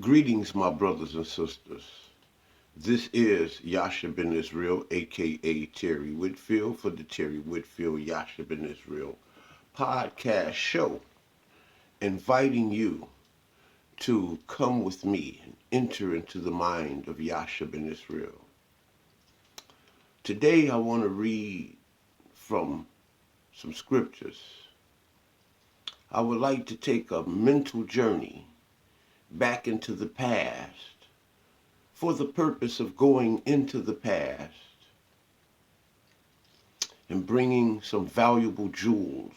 Greetings, my brothers and sisters. This is Yasha Ben Yishrael, aka Terry Whitfield, for the Terry Whitfield Yasha Ben Yishrael podcast show, inviting you to come with me and enter into the mind of Yasha Ben Yishrael. Today, I want to read from some scriptures. I would like to take a mental journey back into the past for the purpose of going into the past and bringing some valuable jewels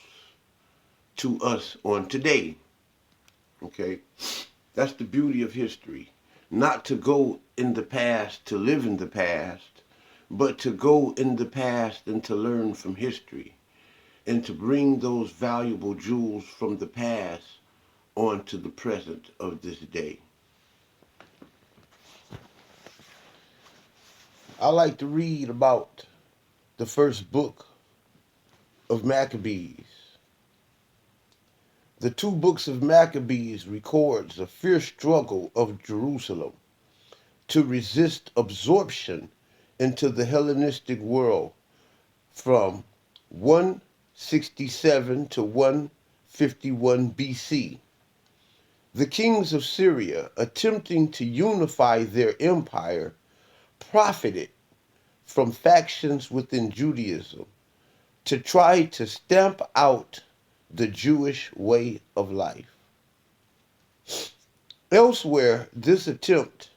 to us on today. Okay? That's the beauty of history. Not to go in the past to live in the past, but to go in the past and to learn from history and to bring those valuable jewels from the past onto the present of this day. I like to read about the first book of Maccabees. The two books of Maccabees records a fierce struggle of Jerusalem to resist absorption into the Hellenistic world from 167 to 151 BC. The kings of Syria, attempting to unify their empire, profited from factions within Judaism to try to stamp out the Jewish way of life. Elsewhere, this attempt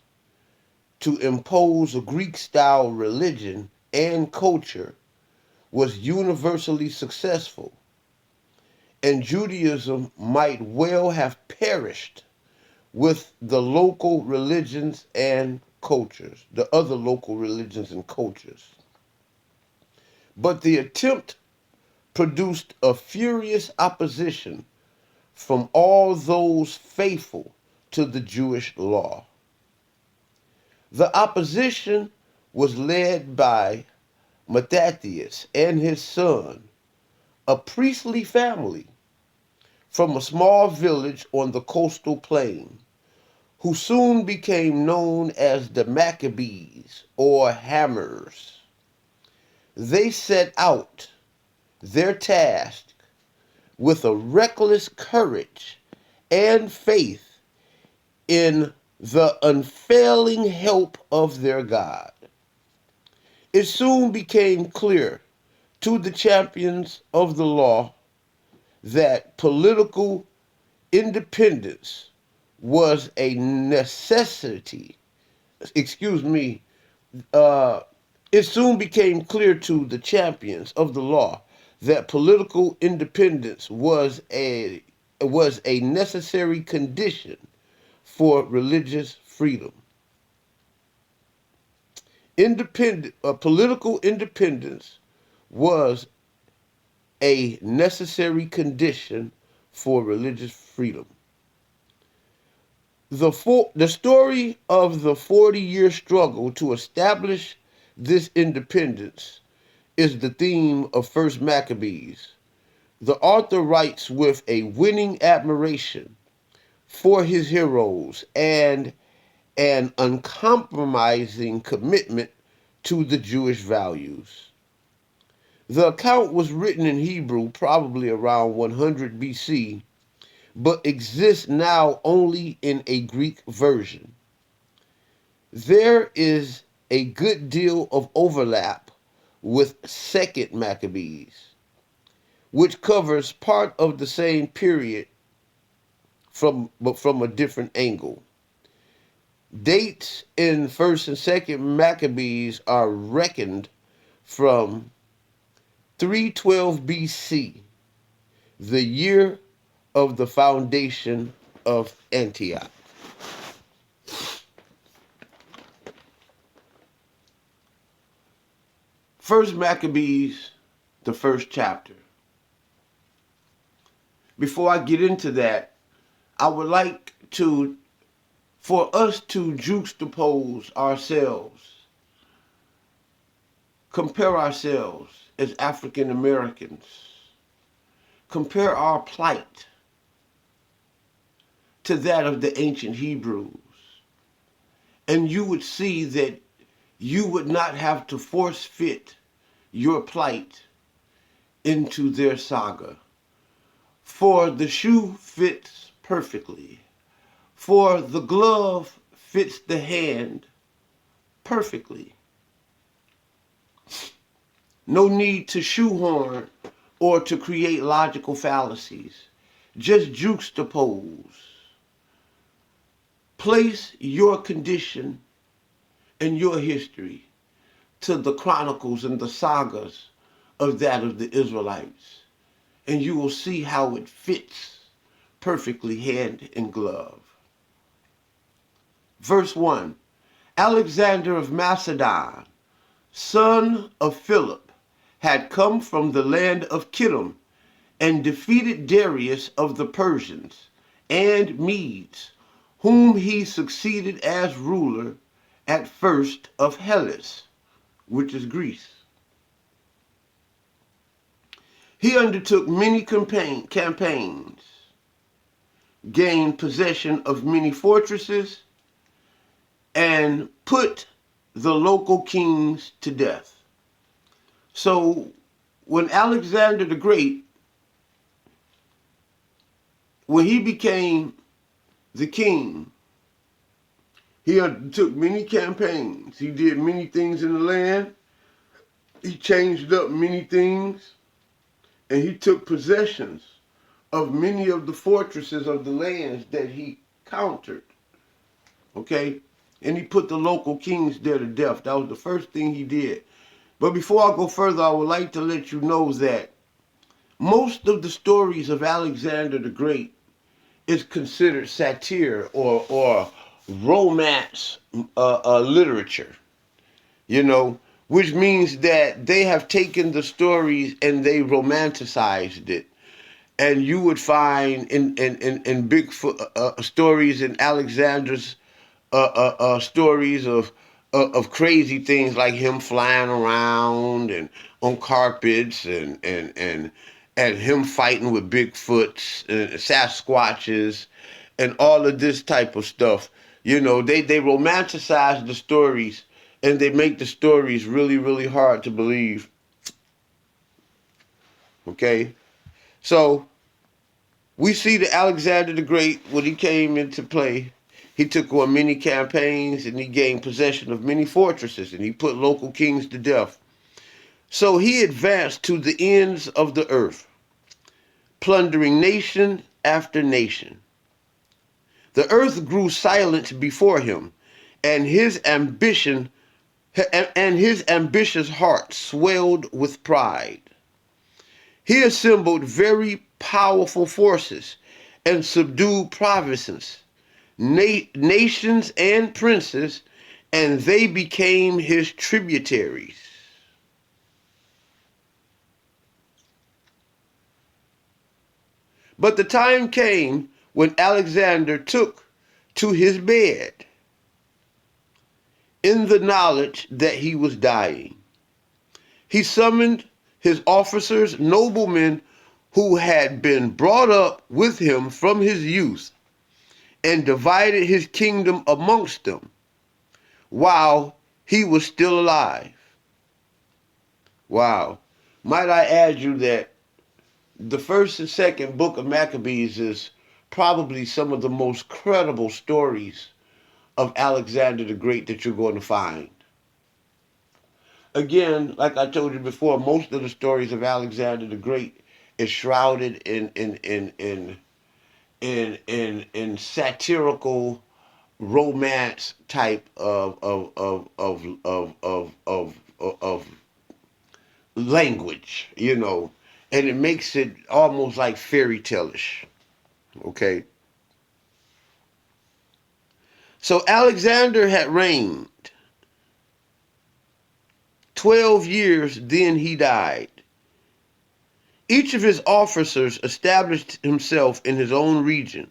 to impose a Greek-style religion and culture was universally successful, and Judaism might well have perished with the local religions and cultures, the other local religions and cultures. But the attempt produced a furious opposition from all those faithful to the Jewish law. The opposition was led by Mattathias and his son, a priestly family from a small village on the coastal plain, who soon became known as the Maccabees or Hammers. They set out their task with a reckless courage and faith in the unfailing help of their God. It soon became clear to the champions of the law that political independence was a necessity. It soon became clear to the champions of the law that political independence was a necessary condition for religious freedom. Political independence was a necessary condition for religious freedom. The story of the 40-year struggle to establish this independence is the theme of First Maccabees. The author writes with a winning admiration for his heroes and an uncompromising commitment to the Jewish values. The account was written in Hebrew probably around 100 BC, but exists now only in a Greek version. There is a good deal of overlap with Second Maccabees, which covers part of the same period but from a different angle. Dates in First and Second Maccabees are reckoned from 312 BC, the year of the foundation of Antioch. First Maccabees, the first chapter. Before I get into that, I would like for us to juxtapose ourselves, compare ourselves as African Americans, compare our plight to that of the ancient Hebrews, and you would see that you would not have to force fit your plight into their saga. For the shoe fits perfectly. For the glove fits the hand perfectly. No need to shoehorn or to create logical fallacies. Just juxtapose. Place your condition and your history to the chronicles and the sagas of that of the Israelites, and you will see how it fits perfectly hand in glove. Verse 1, Alexander of Macedon, son of Philip, had come from the land of Kittim and defeated Darius of the Persians and Medes, whom he succeeded as ruler at first of Hellas, which is Greece. He undertook many campaigns, gained possession of many fortresses, and put the local kings to death. So when Alexander the Great, when he became the king, he undertook many campaigns. He did many things in the land. He changed up many things. And he took possessions of many of the fortresses of the lands that he conquered. Okay? And he put the local kings there to death. That was the first thing he did. But before I go further, I would like to let you know that most of the stories of Alexander the Great is considered satire or romance literature, you know, which means that they have taken the stories and they romanticized it. And you would find in Bigfoot stories in Alexander's stories of crazy things like him flying around and on carpets and him fighting with Bigfoots and Sasquatches and all of this type of stuff. You know, they romanticize the stories and they make the stories really, really hard to believe. Okay? So we see that Alexander the Great, when he came into play, he took on many campaigns and he gained possession of many fortresses and he put local kings to death. So he advanced to the ends of the earth, plundering nation after nation. The earth grew silent before him, and his ambitious heart swelled with pride. He assembled very powerful forces and subdued provinces, nations and princes, and they became his tributaries. But the time came when Alexander took to his bed in the knowledge that he was dying. He summoned his officers, noblemen who had been brought up with him from his youth, and divided his kingdom amongst them while he was still alive. Wow. Might I add you that the first and second book of Maccabees is probably some of the most credible stories of Alexander the Great that you're going to find. Again, like I told you before, most of the stories of Alexander the Great is shrouded in satirical romance type of language, you know, and it makes it almost like fairy tale-ish. Okay. So Alexander had reigned 12 years, then he died. Each of his officers established himself in his own region.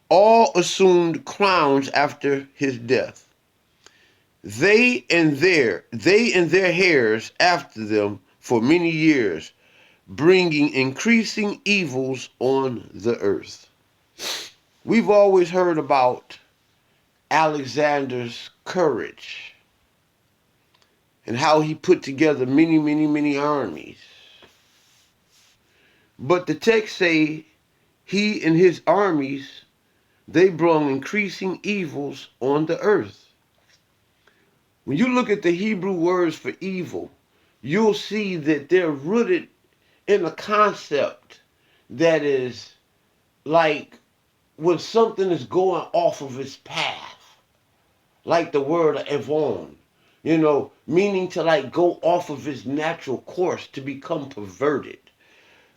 All assumed crowns after his death. They and their heirs after them for many years, bringing increasing evils on the earth. We've always heard about Alexander's courage and how he put together many, many, many armies. But the text say he and his armies, they brought increasing evils on the earth. When you look at the Hebrew words for evil, you'll see that they're rooted in a concept that is like when something is going off of its path, like the word avon, meaning to like go off of its natural course, to become perverted.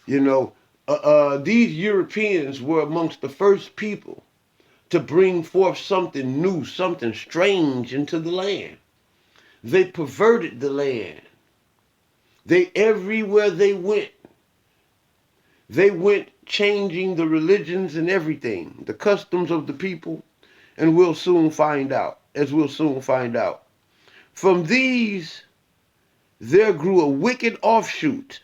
These Europeans were amongst the first people to bring forth something new, something strange into the land. They perverted the land. Everywhere they went changing the religions and everything, the customs of the people, and we'll soon find out, From these, there grew a wicked offshoot,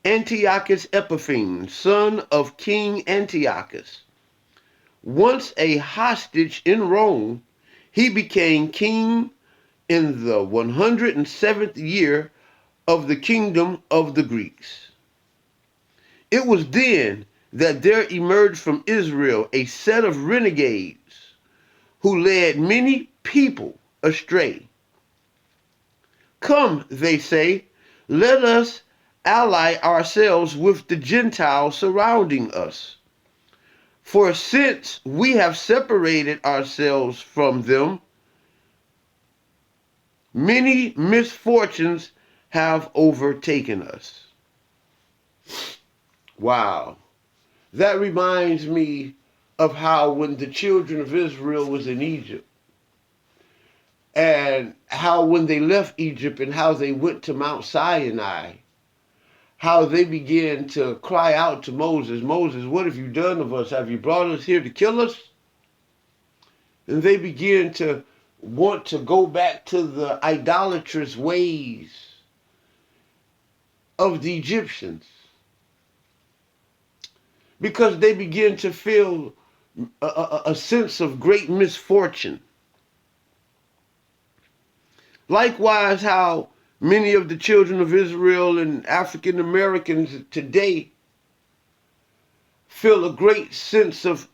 Antiochus Epiphanes, son of King Antiochus. Once a hostage in Rome, he became king in the 107th year of the kingdom of the Greeks. It was then that there emerged from Israel a set of renegades who led many people astray. Come, they say, let us ally ourselves with the Gentiles surrounding us. For since we have separated ourselves from them, many misfortunes have overtaken us. Wow. That reminds me of how when the children of Israel was in Egypt, and how when they left Egypt and how they went to Mount Sinai, how they began to cry out to Moses, Moses, what have you done of us? Have you brought us here to kill us? And they began to want to go back to the idolatrous ways of the Egyptians, because they began to feel a sense of great misfortune. Likewise, how many of the children of Israel and African Americans today feel a great sense of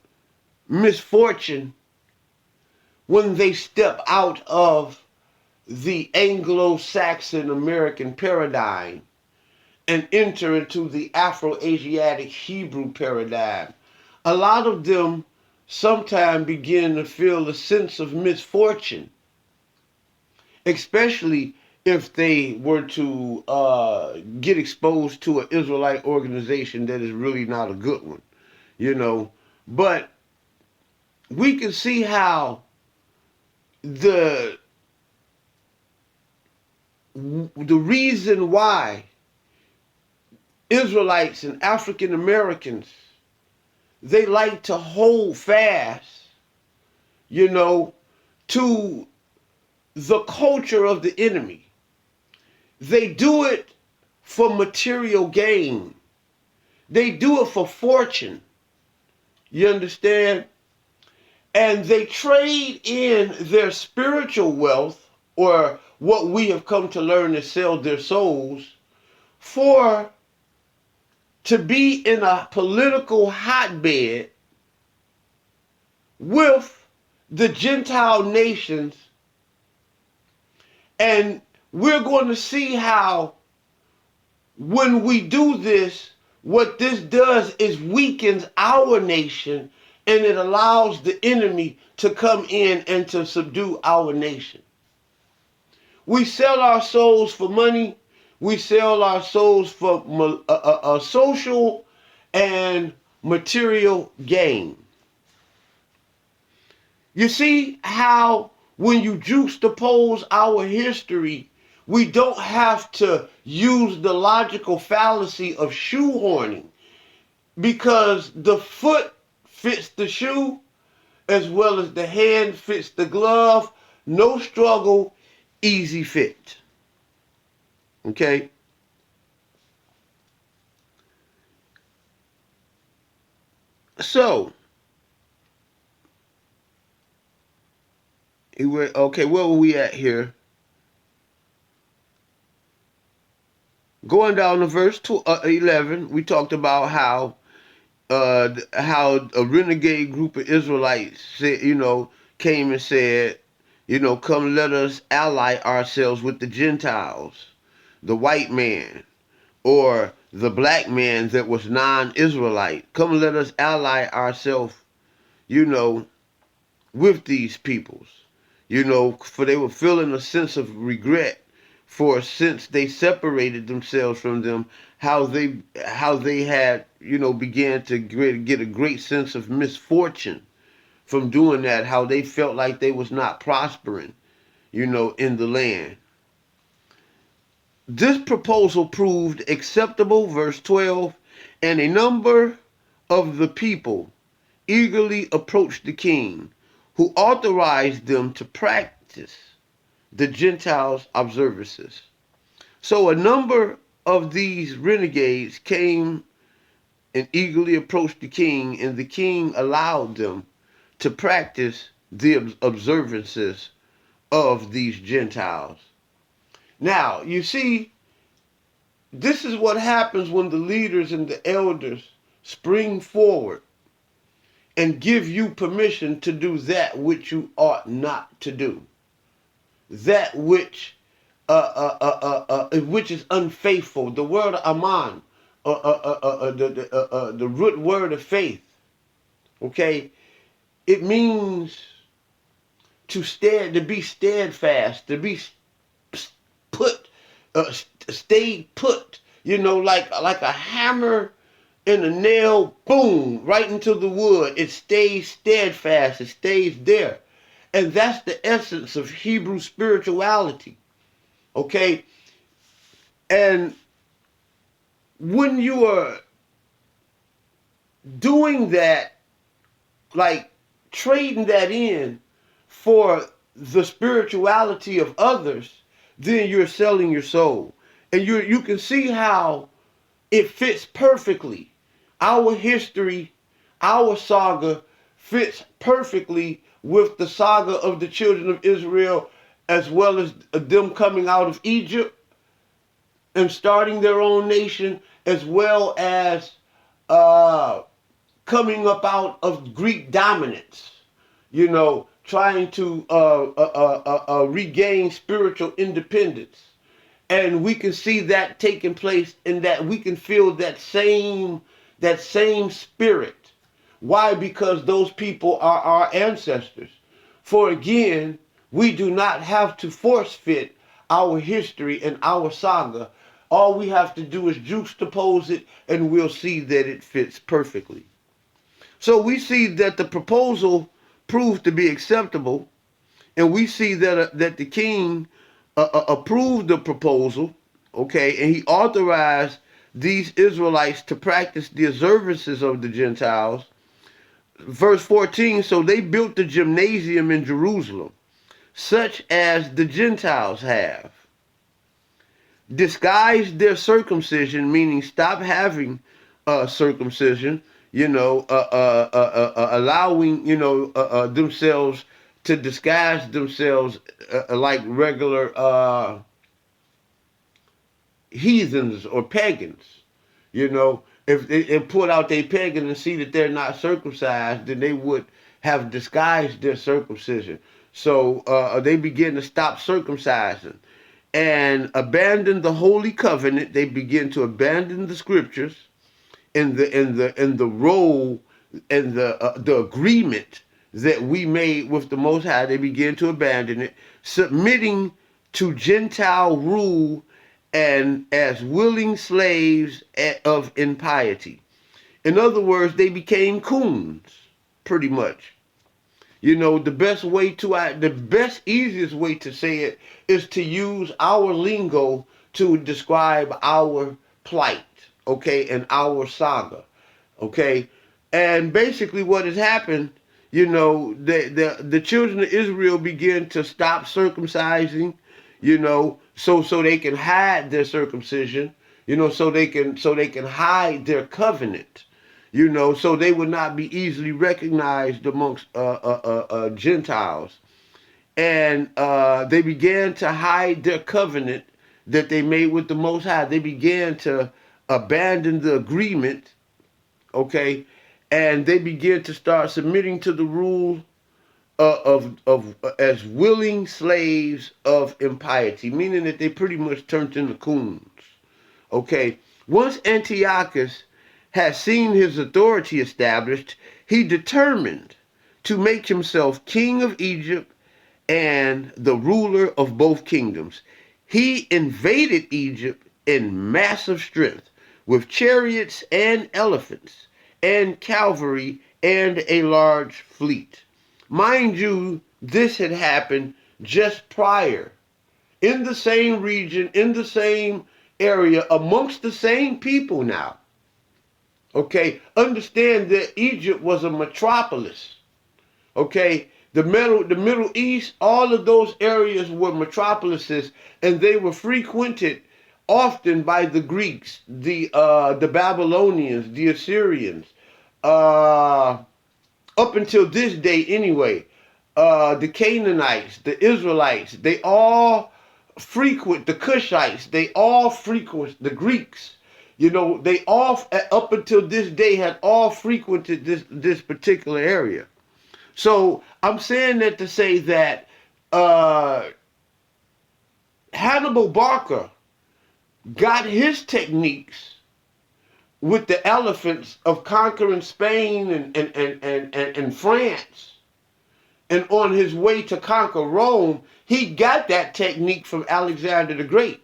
misfortune when they step out of the Anglo-Saxon American paradigm and enter into the Afro-Asiatic Hebrew paradigm. A lot of them sometimes begin to feel a sense of misfortune, especially if they were to get exposed to an Israelite organization that is really not a good one, But we can see how the reason why Israelites and African Americans, they like to hold fast, to the culture of the enemy. They do it for material gain. They do it for fortune. You understand? And they trade in their spiritual wealth, or what we have come to learn is sell their souls, to be in a political hotbed with the Gentile nations. And we're going to see how when we do this, what this does is weakens our nation, and it allows the enemy to come in and to subdue our nation. We sell our souls for money. We sell our souls for social and material gain. You see how when you juxtapose our history, we don't have to use the logical fallacy of shoehorning, because the foot fits the shoe as well as the hand fits the glove. No struggle, easy fit. Okay? So, He went, okay, where were we at here? Going down to verse 11, we talked about how a renegade group of Israelites said, came and said, come let us ally ourselves with the Gentiles, the white man, or the black man that was non-Israelite. Come let us ally ourselves, you know, with these peoples, for they were feeling a sense of regret for since they separated themselves from them, how they had, began to get a great sense of misfortune from doing that, how they felt like they was not prospering, in the land. This proposal proved acceptable, verse 12, and a number of the people eagerly approached the king, who authorized them to practice the Gentiles' observances. So a number of these renegades came and eagerly approached the king, and the king allowed them to practice the observances of these Gentiles. Now, you see, this is what happens when the leaders and the elders spring forward and give you permission to do that which you ought not to do, that which is unfaithful. The word aman, the root word of faith. Okay, it means to be steadfast, to be put, stay put. Like a hammer and a nail, boom, right into the wood. It stays steadfast. It stays there. And that's the essence of Hebrew spirituality. Okay? And when you are doing that, like trading that in for the spirituality of others, then you're selling your soul. And you can see how it fits perfectly. Our history, our saga fits perfectly with the saga of the children of Israel, as well as them coming out of Egypt and starting their own nation, as well as coming up out of Greek dominance, trying to regain spiritual independence. And we can see that taking place, in that we can feel that same spirit. Why? Because those people are our ancestors. For again, we do not have to force fit our history and our saga. All we have to do is juxtapose it, and we'll see that it fits perfectly. So we see that the proposal proved to be acceptable, and we see that the king approved the proposal, okay, and he authorized these Israelites to practice the observances of the Gentiles. Verse 14, so they built the gymnasium in Jerusalem, such as the Gentiles have, disguised their circumcision, meaning stop having circumcision, allowing, themselves to disguise themselves like regular heathens or pagans. If they put out their pagan and see that they're not circumcised, then they would have disguised their circumcision. So they begin to stop circumcising and abandon the holy covenant. They begin to abandon the scriptures and the role and the agreement that we made with the Most High. They begin to abandon it, submitting to Gentile rule and as willing slaves of impiety. In other words, they became coons, pretty much. The best, easiest way to say it is to use our lingo to describe our plight, okay, and our saga, okay. And basically, what has happened, the children of Israel begin to stop circumcising, so they can hide their circumcision, so they can hide their covenant, so they would not be easily recognized amongst Gentiles. and they began to hide their covenant that they made with the Most High. They began to abandon the agreement, okay, and they began to start submitting to the rule of as willing slaves of impiety, meaning that they pretty much turned into coons. Okay, once Antiochus had seen his authority established, he determined to make himself king of Egypt and the ruler of both kingdoms. He invaded Egypt in massive strength with chariots and elephants and cavalry and a large fleet. Mind you, this had happened just prior, in the same region, in the same area, amongst the same people now. Okay, understand that Egypt was a metropolis. Okay, the Middle East, all of those areas were metropolises, and they were frequented often by the Greeks, the Babylonians, the Assyrians, up until this day anyway. The Canaanites, the Israelites, they all frequent, the Cushites, they all frequent, the Greeks, you know, they all, up until this day, had all frequented this particular area. So I'm saying that to say that Hannibal Barca got his techniques with the elephants of conquering Spain and France. And on his way to conquer Rome, he got that technique from Alexander the Great.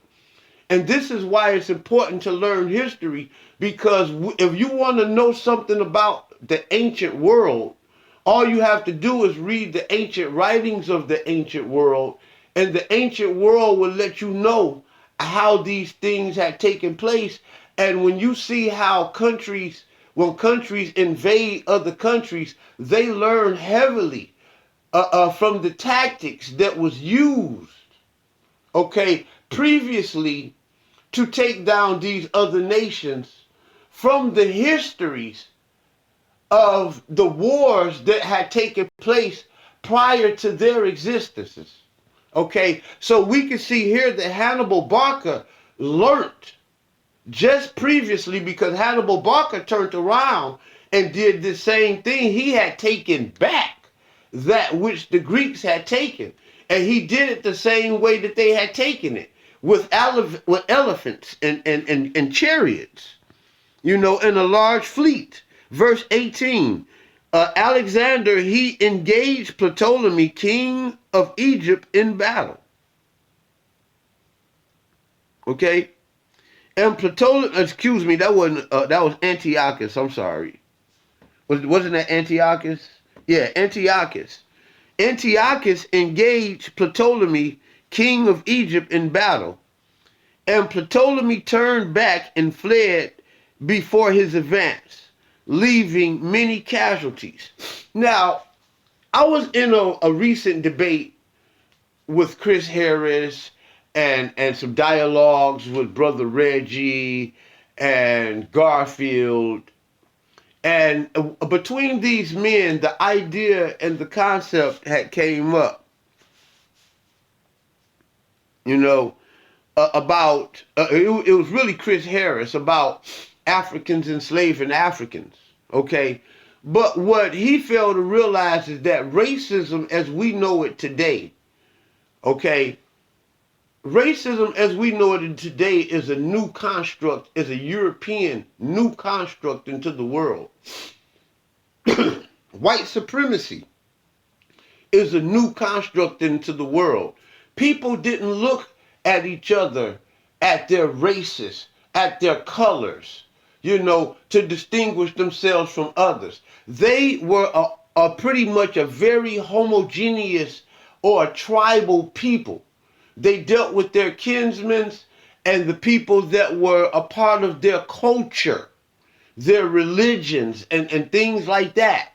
And this is why it's important to learn history, because if you want to know something about the ancient world, all you have to do is read the ancient writings of the ancient world, and the ancient world will let you know how these things had taken place. And when you see how when countries invade other countries, they learn heavily from the tactics that was used, okay, previously to take down these other nations, from the histories of the wars that had taken place prior to their existences. Okay, so we can see here that Hannibal Barca learned just previously, because Hannibal Barca turned around and did the same thing. He had taken back that which the Greeks had taken, and he did it the same way that they had taken it, with elephants and chariots, you know, and a large fleet. Verse 18, Alexander, he engaged Ptolemy, king of Egypt, in battle. Okay, and Ptolemy, excuse me, that was Antiochus. I'm sorry, wasn't that Antiochus? Yeah, Antiochus. Antiochus engaged Ptolemy, king of Egypt, in battle, and Ptolemy turned back and fled before his advance, leaving many casualties. Now, I was in a recent debate with Chris Harris and some dialogues with Brother Reggie and Garfield. And between these men, the idea and the concept had came up, you know, about, it was really Chris Harris, about Africans enslaving Africans, okay? But what he failed to realize is that racism as we know it today, okay, racism as we know it today is a new construct, is a European new construct into the world. White supremacy is a new construct into the world. People didn't look at each other, at their races, at their colors, you know, to distinguish themselves from others. They were pretty much a very homogeneous or a tribal people. They dealt with their kinsmen and the people that were a part of their culture, their religions, and things like that.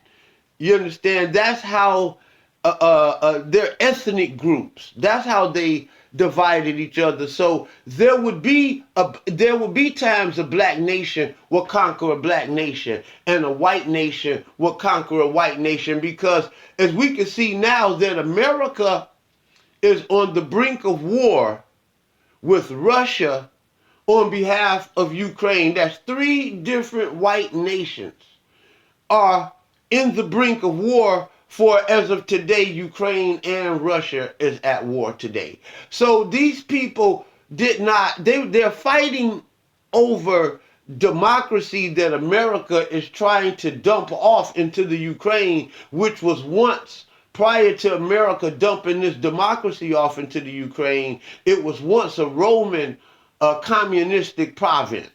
You understand? That's how their ethnic groups. That's how they divided each other. So there would be times a black nation will conquer a black nation, and a white nation will conquer a white nation, because as we can see now that America is on the brink of war with Russia on behalf of Ukraine. That's three different white nations are in the brink of war for, as of today, Ukraine and Russia is at war today. So these people they're fighting over democracy that America is trying to dump off into the Ukraine, which was once, prior to America dumping this democracy off into the Ukraine, it was once a Roman communistic province.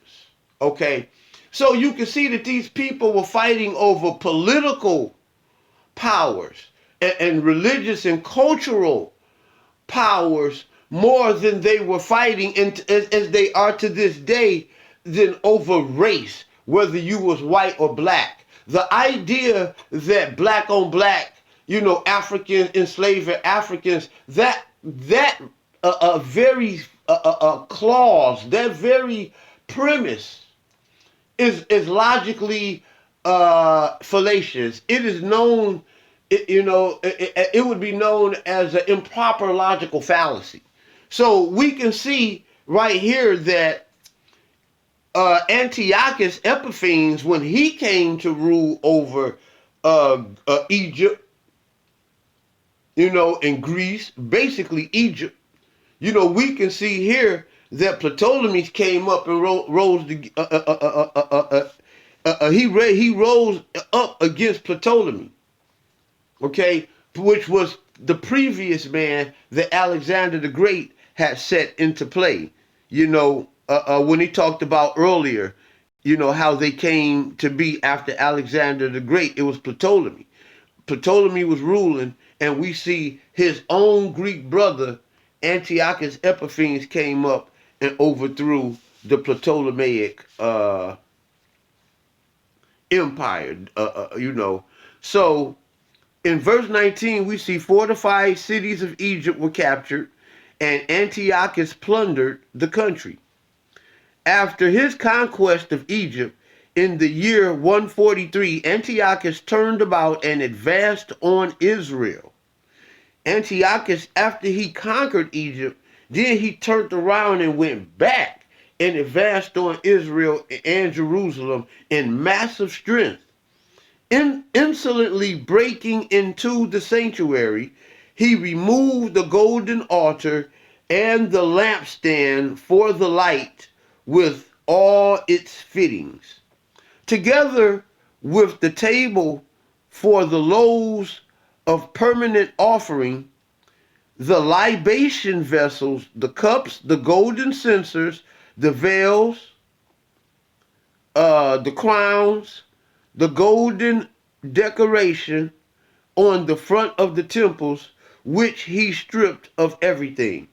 Okay? So you can see that these people were fighting over political powers and religious and cultural powers more than they were fighting, as they are to this day, than over race, whether you was white or black. The idea that black on black, Africans enslaving Africans, that very clause, that very premise is logically fallacious. It is known, it would be known as an improper logical fallacy. So we can see right here that Antiochus Epiphanes, when he came to rule over Egypt, in Greece, basically Egypt, we can see here that Ptolemy came up and he rose up against Ptolemy, okay, which was the previous man that Alexander the Great had set into play. When he talked about earlier, how they came to be after Alexander the Great, it was Ptolemy. Ptolemy was ruling, and we see his own Greek brother, Antiochus Epiphanes, came up and overthrew the Ptolemaic empire, So in verse 19, we see fortified cities of Egypt were captured, and Antiochus plundered the country. After his conquest of Egypt in the year 143, Antiochus turned about and advanced on Israel. Antiochus, after he conquered Egypt, then he turned around and went back and advanced on Israel and Jerusalem in massive strength. Insolently breaking into the sanctuary, he removed the golden altar and the lampstand for the light with all its fittings, together with the table for the loaves of permanent offering, the libation vessels, the cups, the golden censers, the veils, the crowns, the golden decoration on the front of the temples, which he stripped of everything.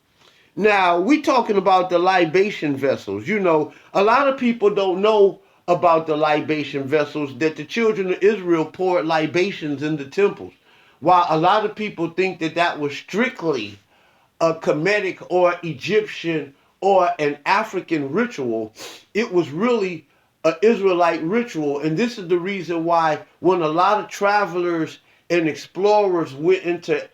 Now, we're talking about the libation vessels. A lot of people don't know about the libation vessels, that the children of Israel poured libations in the temples. While a lot of people think that that was strictly a Kemetic or Egyptian or an African ritual, it was really an Israelite ritual. And this is the reason why when a lot of travelers and explorers went into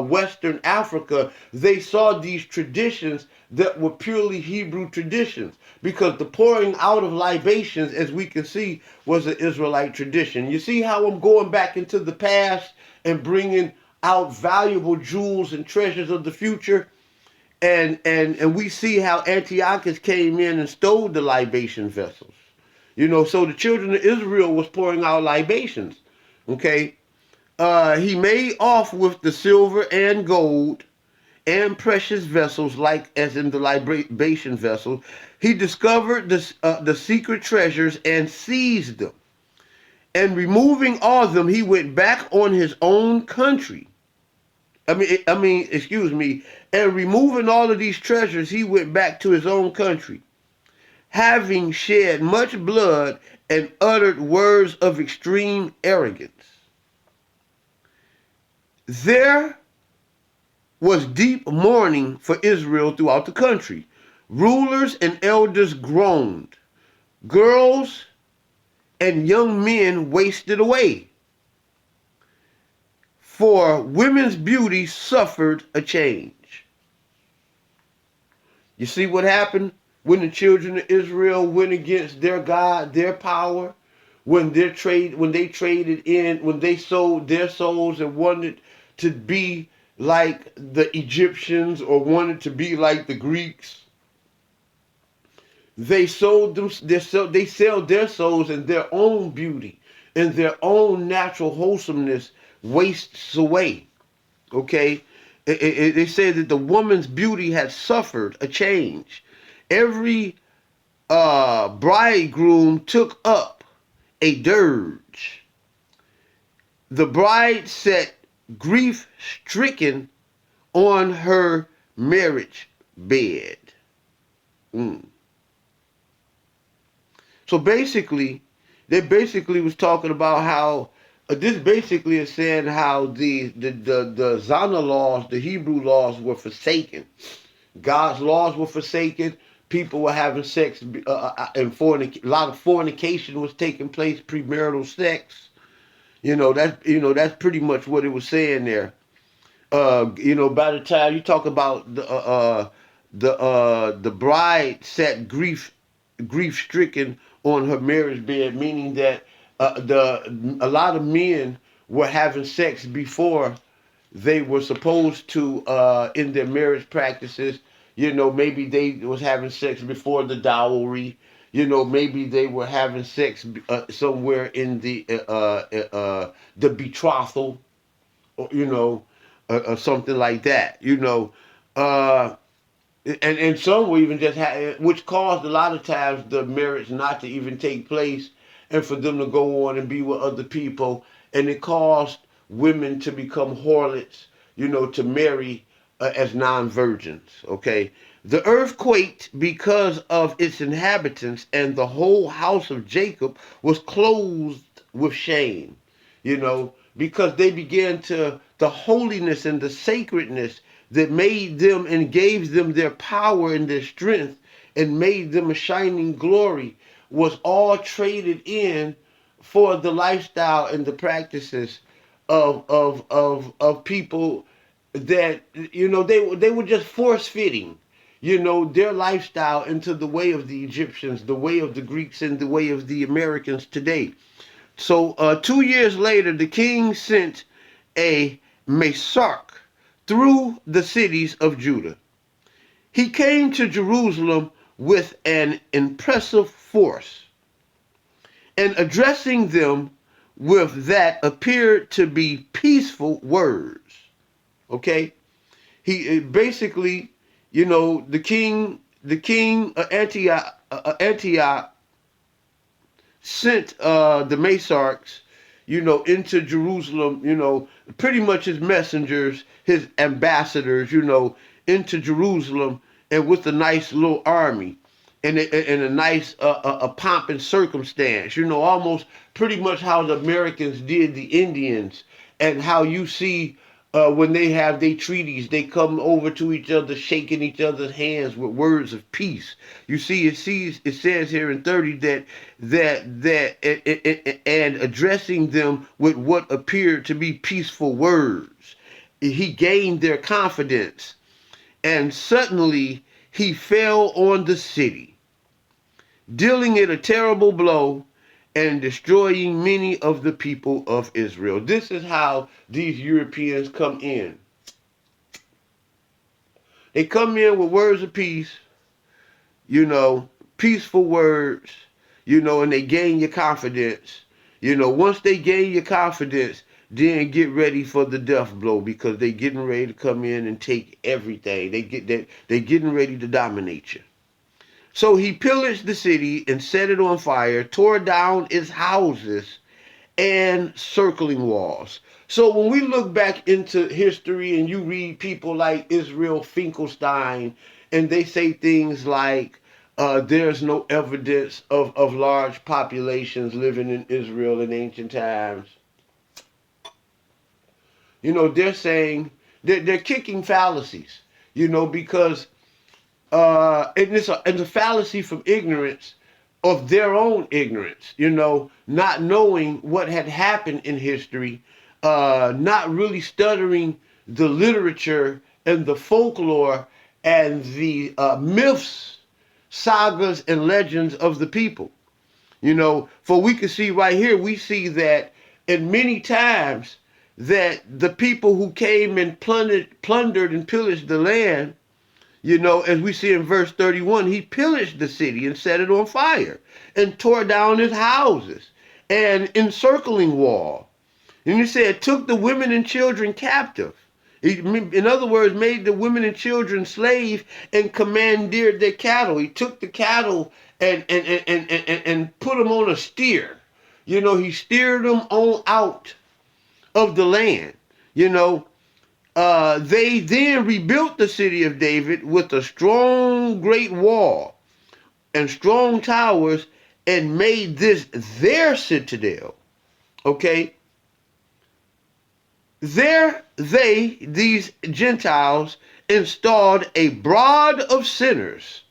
Western Africa, they saw these traditions that were purely Hebrew traditions, because the pouring out of libations, as we can see, was an Israelite tradition. You see how I'm going back into the past and bringing out valuable jewels and treasures of the future? And we see how Antiochus came in and stole the libation vessels. So the children of Israel was pouring out libations, okay? He made off with the silver and gold and precious vessels, like as in the libation vessels. He discovered the secret treasures and seized them. And removing all of them, he went back on his own country. Excuse me. And removing all of these treasures, he went back to his own country, having shed much blood and uttered words of extreme arrogance. There was deep mourning for Israel throughout the country. Rulers and elders groaned. Girls and young men wasted away. For women's beauty suffered a change. You see what happened when the children of Israel went against their God, their power, when they traded in, when they sold their souls and wanted to be like the Egyptians or wanted to be like the Greeks. They sell their souls, and their own beauty and their own natural wholesomeness wastes away. Okay, they said that the woman's beauty had suffered a change. Every bridegroom took up a dirge. The bride sat grief stricken on her marriage bed. Mm. So basically, they basically was talking about how this basically is saying how the Zana laws, the Hebrew laws, were forsaken. God's laws were forsaken. People were having sex, and a lot of fornication was taking place, premarital sex. That's pretty much what it was saying there. By the time you talk about the bride sat grief stricken on her marriage bed, meaning that a lot of men were having sex before they were supposed to in their marriage practices. Maybe they was having sex before the dowry. Maybe they were having sex somewhere in the betrothal, or, something like that. Uh, and some will even just have, which caused a lot of times the marriage not to even take place, and for them to go on and be with other people, and it caused women to become harlots, to marry as non-virgins. Okay, the earth quaked because of its inhabitants, and the whole house of Jacob was clothed with shame. Because they began to the holiness and the sacredness that made them and gave them their power and their strength and made them a shining glory was all traded in for the lifestyle and the practices of people that they were just force fitting their lifestyle into the way of the Egyptians, the way of the Greeks, and the way of the Americans today. So 2 years later, the king sent a Mesarch through the cities of Judah. He came to Jerusalem with an impressive force, and addressing them with that appeared to be peaceful words. Okay, he basically, the king of Antioch sent the Mesarchs, into Jerusalem, pretty much his messengers, his ambassadors, into Jerusalem, and with a nice little army and a nice a pomp and circumstance, almost pretty much how the Americans did the Indians, and how you see when they have their treaties, they come over to each other, shaking each other's hands with words of peace. You see, it says here in 30 and addressing them with what appeared to be peaceful words, he gained their confidence, and suddenly he fell on the city, dealing it a terrible blow and destroying many of the people of Israel. This is how these Europeans come in. They come in with words of peace, peaceful words, and they gain your confidence. Once they gain your confidence, then get ready for the death blow, because they getting ready to come in and take everything. They getting ready to dominate you. So he pillaged the city and set it on fire, tore down its houses and circling walls. So when we look back into history and you read people like Israel Finkelstein, and they say things like, there's no evidence of large populations living in Israel in ancient times. They're saying, they're kicking fallacies, because and it's a fallacy from ignorance of their own ignorance, not knowing what had happened in history, not really studying the literature and the folklore and the myths, sagas, and legends of the people. For we can see right here, we see that in many times that the people who came and plundered and pillaged the land, as we see in verse 31, he pillaged the city and set it on fire and tore down its houses and encircling wall. And he said, took the women and children captive. In other words, made the women and children slave and commandeered their cattle. He took the cattle and put them on a steer. He steered them on out of the land. They then rebuilt the city of David with a strong great wall and strong towers and made this their citadel. Okay? There these Gentiles, installed a brood of sinners,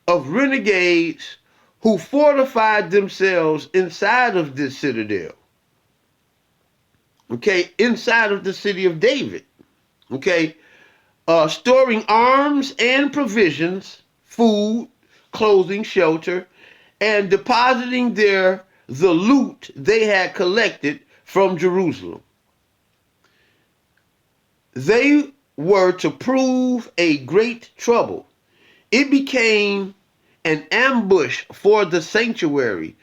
of renegades who fortified themselves inside of this citadel. Okay, inside of the city of David. Okay, storing arms and provisions, food, clothing, shelter, and depositing there the loot they had collected from Jerusalem. They were to prove a great trouble. It became an ambush for the sanctuary,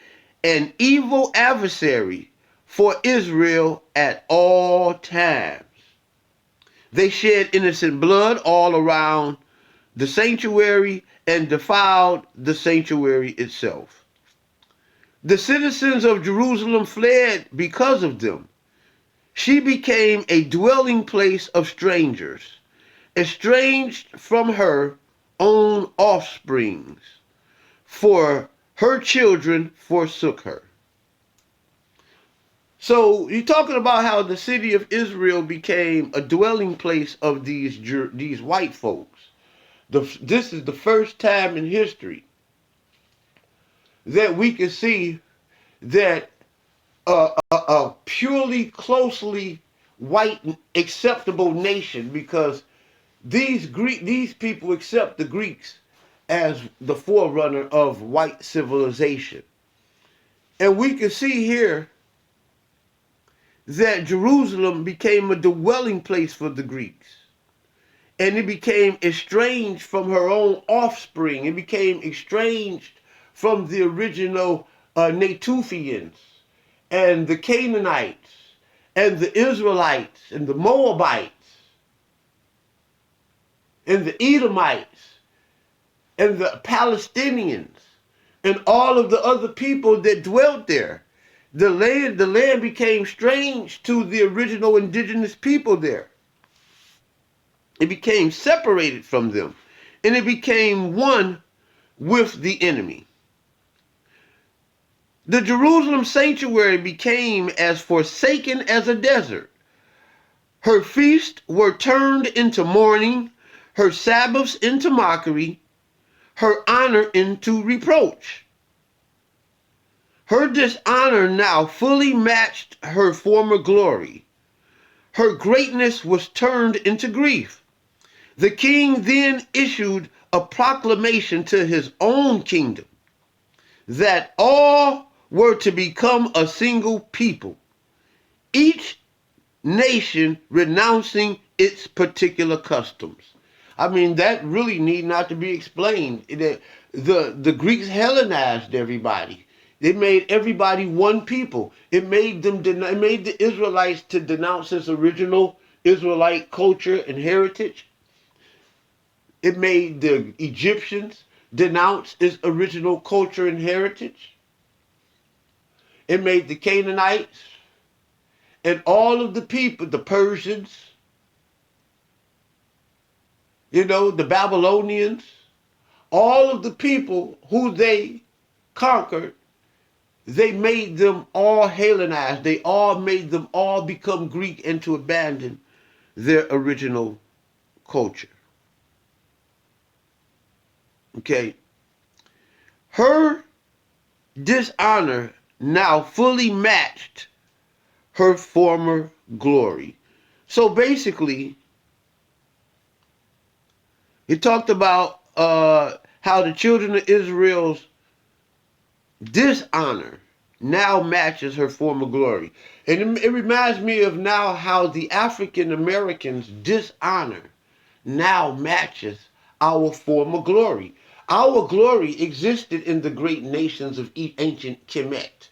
an evil adversary for Israel at all times. They shed innocent blood all around the sanctuary and defiled the sanctuary itself. The citizens of Jerusalem fled because of them. She became a dwelling place of strangers, estranged from her own offsprings, for her children forsook her. So you're talking about how the city of Israel became a dwelling place of these white folks. This is the first time in history that we can see that a purely closely white acceptable nation, because these people accept the Greeks as the forerunner of white civilization. And we can see here that Jerusalem became a dwelling place for the Greeks. And it became estranged from her own offspring. It became estranged from the original Natufians and the Canaanites and the Israelites and the Moabites and the Edomites and the Palestinians and all of the other people that dwelt there. The land became strange to the original indigenous people there. It became separated from them, and it became one with the enemy. The Jerusalem sanctuary became as forsaken as a desert. Her feasts were turned into mourning, her Sabbaths into mockery, her honor into reproach. Her dishonor now fully matched her former glory. Her greatness was turned into grief. The king then issued a proclamation to his own kingdom that all were to become a single people, each nation renouncing its particular customs. I mean, that really need not to be explained. The Greeks Hellenized everybody. They made everybody one people. It made the Israelites to denounce its original Israelite culture and heritage. It made the Egyptians denounce its original culture and heritage. It made the Canaanites and all of the people, the Persians, the Babylonians, all of the people who they conquered, they made them all Hellenized. They all made them all become Greek and to abandon their original culture. Okay. Her dishonor now fully matched her former glory. So basically, it talked about how the children of Israel's dishonor now matches her former glory. And it reminds me of now how the African Americans' dishonor now matches our former glory. Our glory existed in the great nations of ancient Kemet.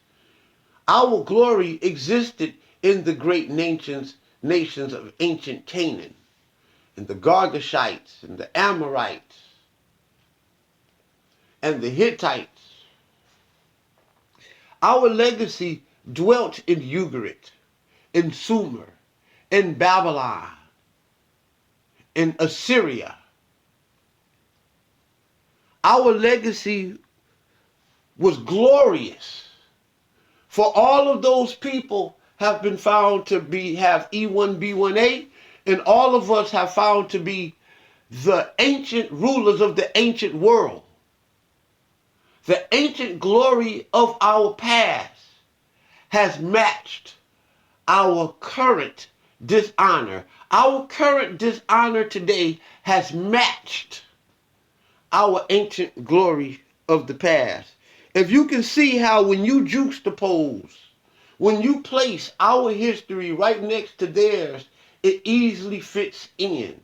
Our glory existed in the great nations of ancient Canaan, and the Girgashites, and the Amorites, and the Hittites. Our legacy dwelt in Ugarit, in Sumer, in Babylon, in Assyria. Our legacy was glorious. For all of those people have been found to have E1B1A, and all of us have found to be the ancient rulers of the ancient world. The ancient glory of our past has matched our current dishonor. Our current dishonor today has matched our ancient glory of the past. If you can see how when you juxtapose, when you place our history right next to theirs, it easily fits in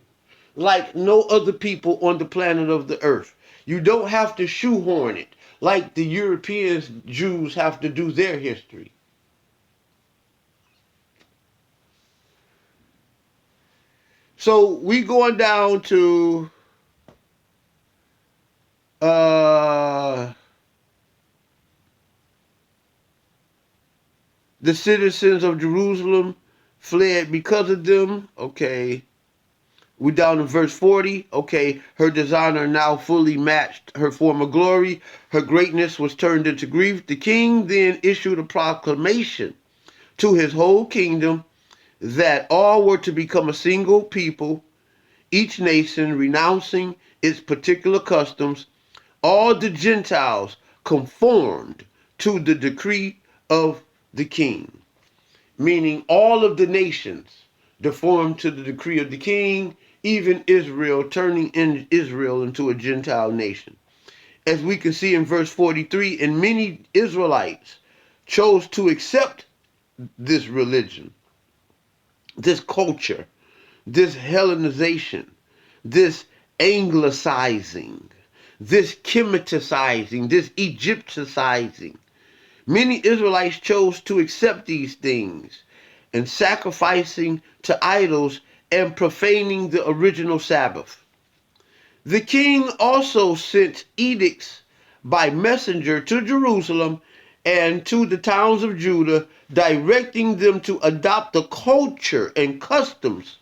like no other people on the planet of the earth. You don't have to shoehorn it like the European Jews have to do their history. So we going down to the citizens of Jerusalem fled because of them. Okay. We're down in verse 40. Okay, her dishonor now fully matched her former glory. Her greatness was turned into grief. The king then issued a proclamation to his whole kingdom that all were to become a single people, each nation renouncing its particular customs. All the Gentiles conformed to the decree of the king, meaning all of the nations conformed to the decree of the king, even Israel, turning Israel into a Gentile nation. As we can see in verse 43, and many Israelites chose to accept this religion, this culture, this Hellenization, this Anglicizing, this Kemeticizing, this Egypticizing. Many Israelites chose to accept these things and sacrificing to idols and profaning the original Sabbath. The king also sent edicts by messenger to Jerusalem and to the towns of Judah, directing them to adopt the culture and customs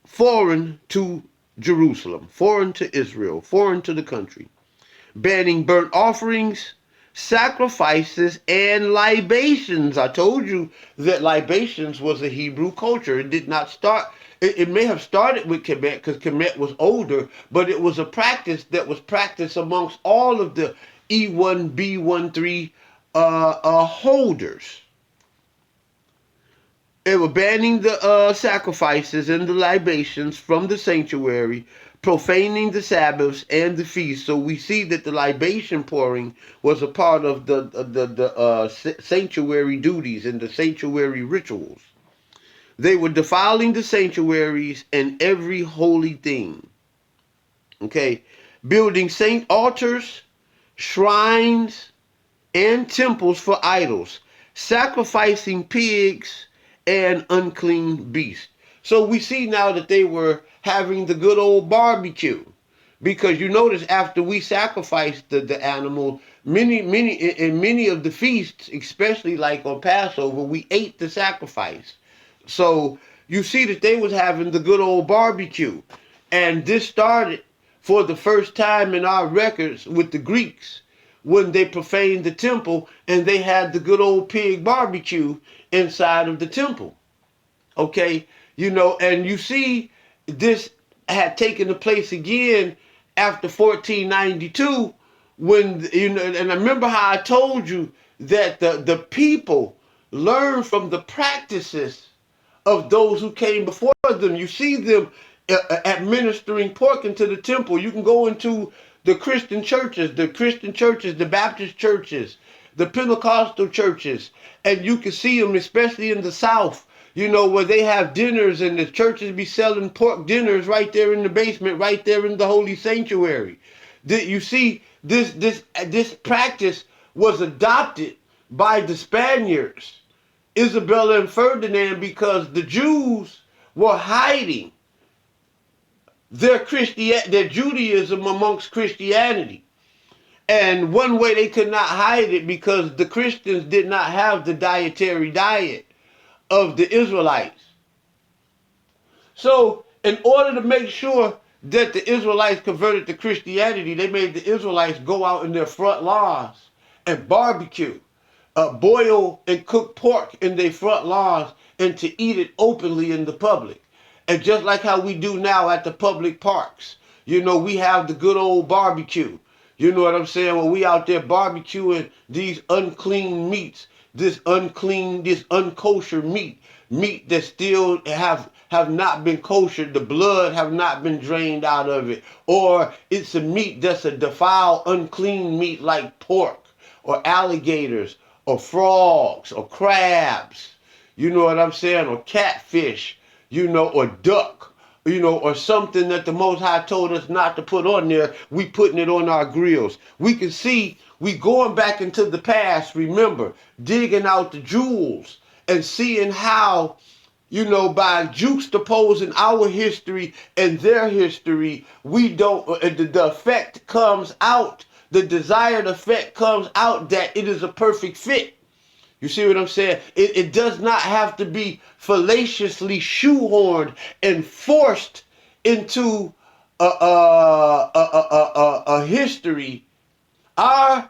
foreign to Jerusalem, foreign to Israel, foreign to the country, banning burnt offerings, sacrifices, and libations. I told you that libations was a Hebrew culture. It did not start, it may have started with Kemet because Kemet was older, but it was a practice that was practiced amongst all of the E1B13 holders. They were banning the sacrifices and the libations from the sanctuary, profaning the Sabbaths and the feasts. So we see that the libation pouring was a part of the sanctuary duties and the sanctuary rituals. They were defiling the sanctuaries and every holy thing. Okay, building saint altars, shrines, and temples for idols, sacrificing pigs and unclean beasts. So we see now that they were having the good old barbecue, because you notice after we sacrificed the animal, many of the feasts, especially like on Passover, we ate the sacrifice. So you see that they was having the good old barbecue, and this started for the first time in our records with the Greeks when they profaned the temple and they had the good old pig barbecue inside of the temple. Okay, and you see this had taken place again after 1492 when, and I remember how I told you that the people, learn from the practices of those who came before them. You see them administering pork into the temple. You can go into the Christian churches, the Baptist churches, the Pentecostal churches, and you can see them, especially in the South, you know, where they have dinners and the churches be selling pork dinners right there in the basement, right there in the holy sanctuary. You see, this practice was adopted by the Spaniards, Isabella and Ferdinand, because the Jews were hiding their Judaism amongst Christianity. And one way they could not hide it, because the Christians did not have the dietary diet of the Israelites. So in order to make sure that the Israelites converted to Christianity, they made the Israelites go out in their front lawns and barbecue, boil and cook pork in their front lawns, and to eat it openly in the public. And just like how we do now at the public parks, you know, we have the good old barbecue. You know what I'm saying? When we out there barbecuing these unclean meats, this unkosher meat that still have not been kosher, the blood have not been drained out of it, or it's a meat that's a defiled, unclean meat like pork or alligators or frogs or crabs, you know what I'm saying, or catfish, you know, or duck, you know, or something that the Most High told us not to put on there. We putting it on our grills. We can see we going back into the past, remember, digging out the jewels and seeing how, you know, by juxtaposing our history and their history, we don't, the effect comes out, the desired effect comes out that it is a perfect fit. You see what I'm saying? It does not have to be fallaciously shoehorned and forced into a history. Our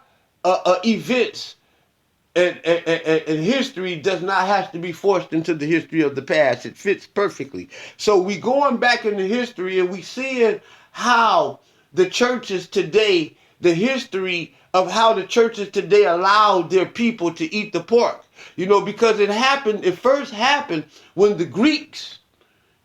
events and history does not have to be forced into the history of the past. It fits perfectly. So we going back into history and we seeing how the churches today, the history of how the churches today allowed their people to eat the pork. You know, because it first happened when the Greeks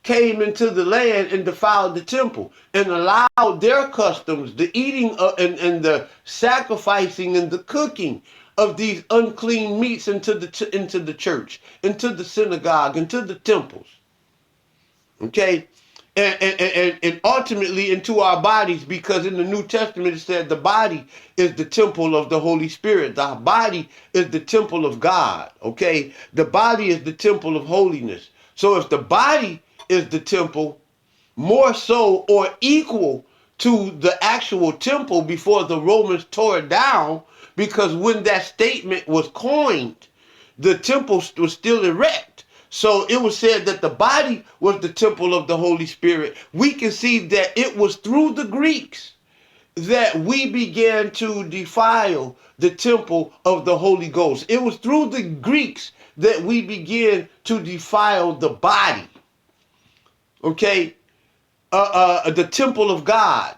came into the land and defiled the temple and allowed their customs, the eating and the sacrificing and the cooking of these unclean meats into the church, into the synagogue, into the temples. Okay? And ultimately into our bodies, because in the New Testament it said the body is the temple of the Holy Spirit. The body is the temple of God. Okay? The body is the temple of holiness. So if the body is the temple, more so or equal to the actual temple before the Romans tore it down, because when that statement was coined, the temple was still erect. So it was said that the body was the temple of the Holy Spirit. We can see that it was through the Greeks that we began to defile the temple of the Holy Ghost. It was through the Greeks that we began to defile the body. Okay? The temple of God.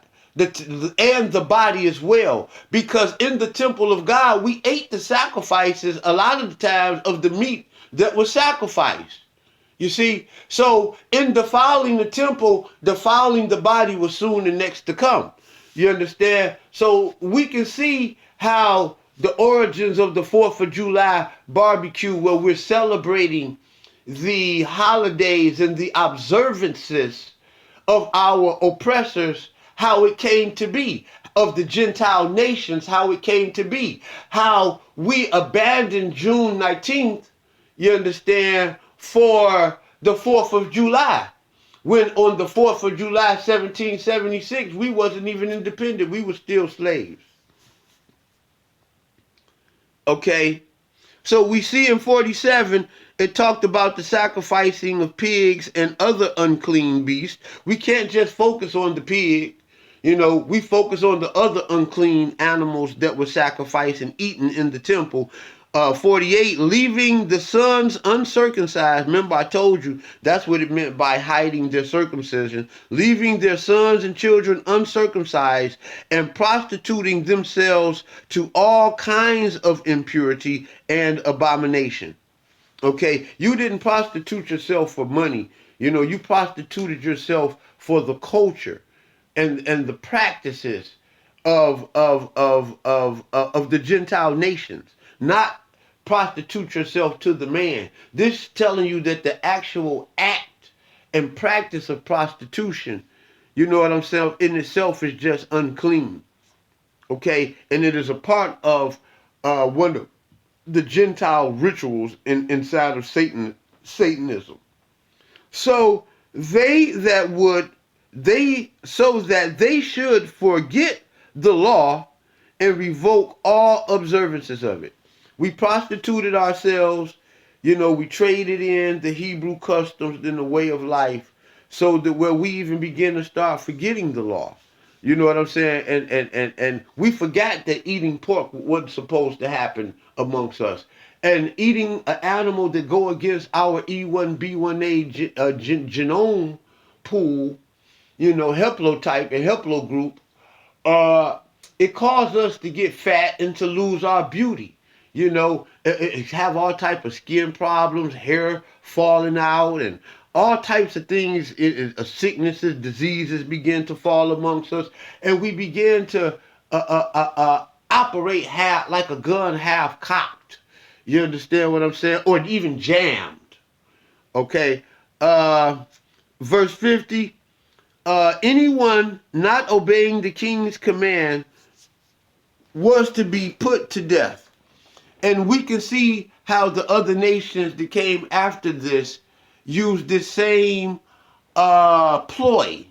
And the body as well, because in the temple of God we ate the sacrifices a lot of the times of the meat that was sacrificed. You see, so in defiling the temple, defiling the body was soon the next to come. You understand? So we can see how the origins of the 4th of July barbecue, where we're celebrating the holidays and the observances of our oppressors, how it came to be, of the Gentile nations, how it came to be, how we abandoned June 19th, you understand, for the 4th of July. When on the 4th of July, 1776, we wasn't even independent. We were still slaves. Okay? So we see in 47, it talked about the sacrificing of pigs and other unclean beasts. We can't just focus on the pig. You know, we focus on the other unclean animals that were sacrificed and eaten in the temple. 48, leaving the sons uncircumcised. Remember, I told you that's what it meant by hiding their circumcision. Leaving their sons and children uncircumcised and prostituting themselves to all kinds of impurity and abomination. Okay, you didn't prostitute yourself for money. You prostituted yourself for the culture and the practices of the Gentile nations. Not prostitute yourself to the man. This telling you that the actual act and practice of prostitution, you know what I'm saying, in itself is just unclean. Okay, and it is a part of one of the Gentile rituals inside of Satanism. So they that would they so that they should forget the law and revoke all observances of it. We prostituted ourselves, we traded in the Hebrew customs and the way of life, so that where we even begin to start forgetting the law. You know what I'm saying? And we forgot that eating pork wasn't supposed to happen amongst us. And eating an animal that go against our E1B1A genome pool, haplotype and haplogroup, it caused us to get fat and to lose our beauty. Have all type of skin problems, hair falling out, and all types of things. Sicknesses, diseases begin to fall amongst us, and we begin to operate half like a gun, half cocked. You understand what I'm saying? Or even jammed. Okay. Verse 50. Anyone not obeying the king's command was to be put to death. And we can see how the other nations that came after this used this same ploy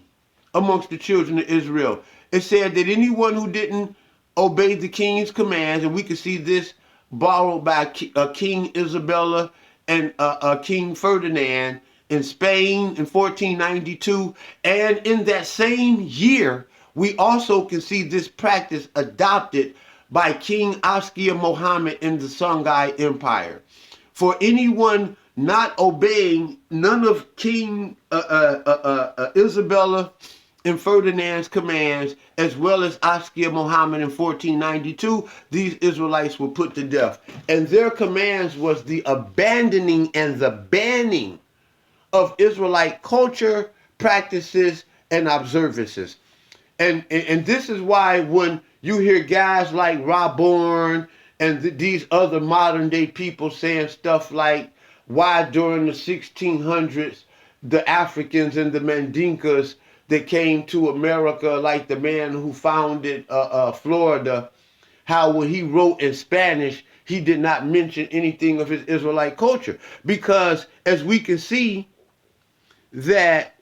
amongst the children of Israel. It said that anyone who didn't obey the king's commands, and we can see this borrowed by King Isabella and King Ferdinand in Spain in 1492, and in that same year, we also can see this practice adopted by King Askia Mohammed in the Songhai Empire. For anyone not obeying none of King Isabella and Ferdinand's commands, as well as Askia Mohammed in 1492, these Israelites were put to death. And their commands was the abandoning and the banning of Israelite culture, practices, and observances. And this is why when you hear guys like Raborn and these other modern day people saying stuff like, why during the 1600s the Africans and the Mandinkas that came to America, like the man who founded Florida, how when he wrote in Spanish, he did not mention anything of his Israelite culture. Because as we can see, that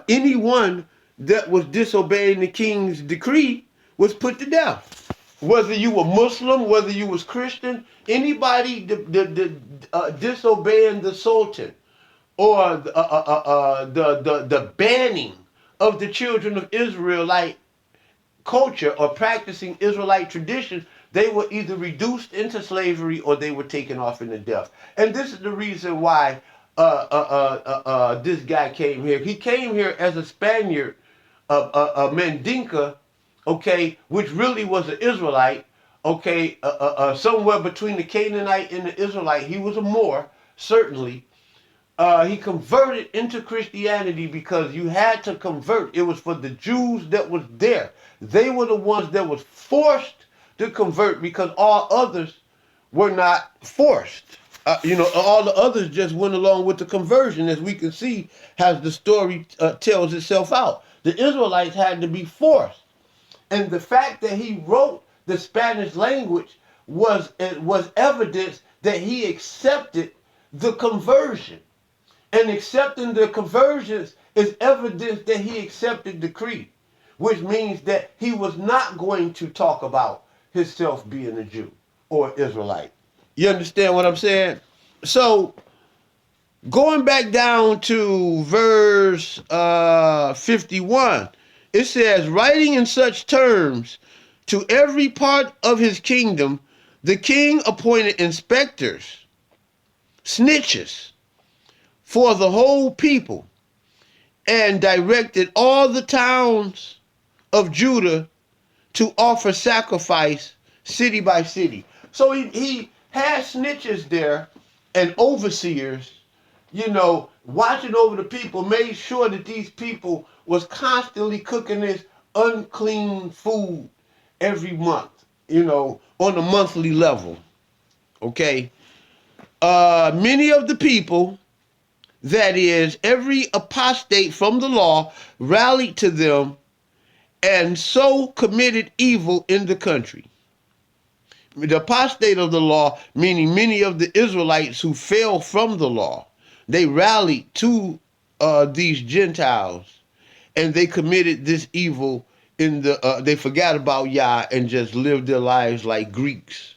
anyone that was disobeying the king's decree was put to death. Whether you were Muslim, whether you was Christian, anybody disobeying the Sultan or the banning of the children of Israelite culture or practicing Israelite tradition, they were either reduced into slavery or they were taken off into death. And this is the reason why this guy came here. He came here as a Spaniard, a Mandinka, okay, which really was an Israelite, okay, somewhere between the Canaanite and the Israelite. He was a Moor, certainly. He converted into Christianity because you had to convert. It was for the Jews that was there. They were the ones that was forced to convert because all others were not forced. All the others just went along with the conversion, as we can see as the story tells itself out. The Israelites had to be forced. And the fact that he wrote the Spanish language was evidence that he accepted the conversion. And accepting the conversions is evidence that he accepted the creed, which means that he was not going to talk about himself being a Jew or Israelite. You understand what I'm saying? So, going back down to verse 51, it says, writing in such terms, to every part of his kingdom, the king appointed inspectors, snitches, for the whole people, and directed all the towns of Judah to offer sacrifice city by city. So he had snitches there and overseers, watching over the people, made sure that these people was constantly cooking this unclean food every month, on a monthly level. Okay. Many of the people, that is, every apostate from the law, rallied to them and so committed evil in the country. The apostate of the law, meaning many of the Israelites who fell from the law, they rallied to these Gentiles, and they committed this evil in the. They forgot about Yah and just lived their lives like Greeks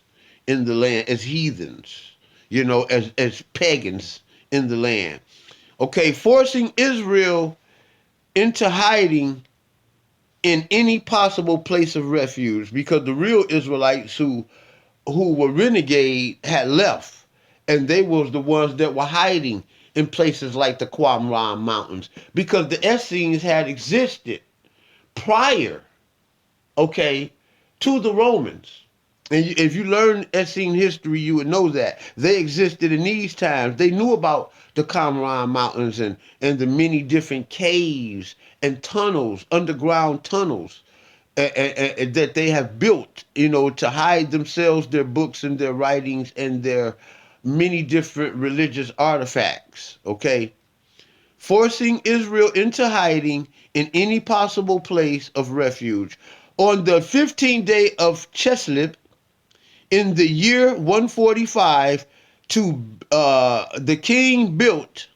in the land, as heathens, as pagans in the land. Okay, forcing Israel into hiding in any possible place of refuge, because the real Israelites who were renegade had left, and they was the ones that were hiding in places like the Qumran Mountains, because the Essenes had existed prior, okay, to the Romans. And if you learn Essene history, you would know that they existed in these times. They knew about the Qumran Mountains and the many different caves and tunnels, underground tunnels, that they have built, to hide themselves, their books and their writings and their many different religious artifacts. Okay, forcing Israel into hiding in any possible place of refuge. On the 15th day of Cheslib, in the year 145, the king built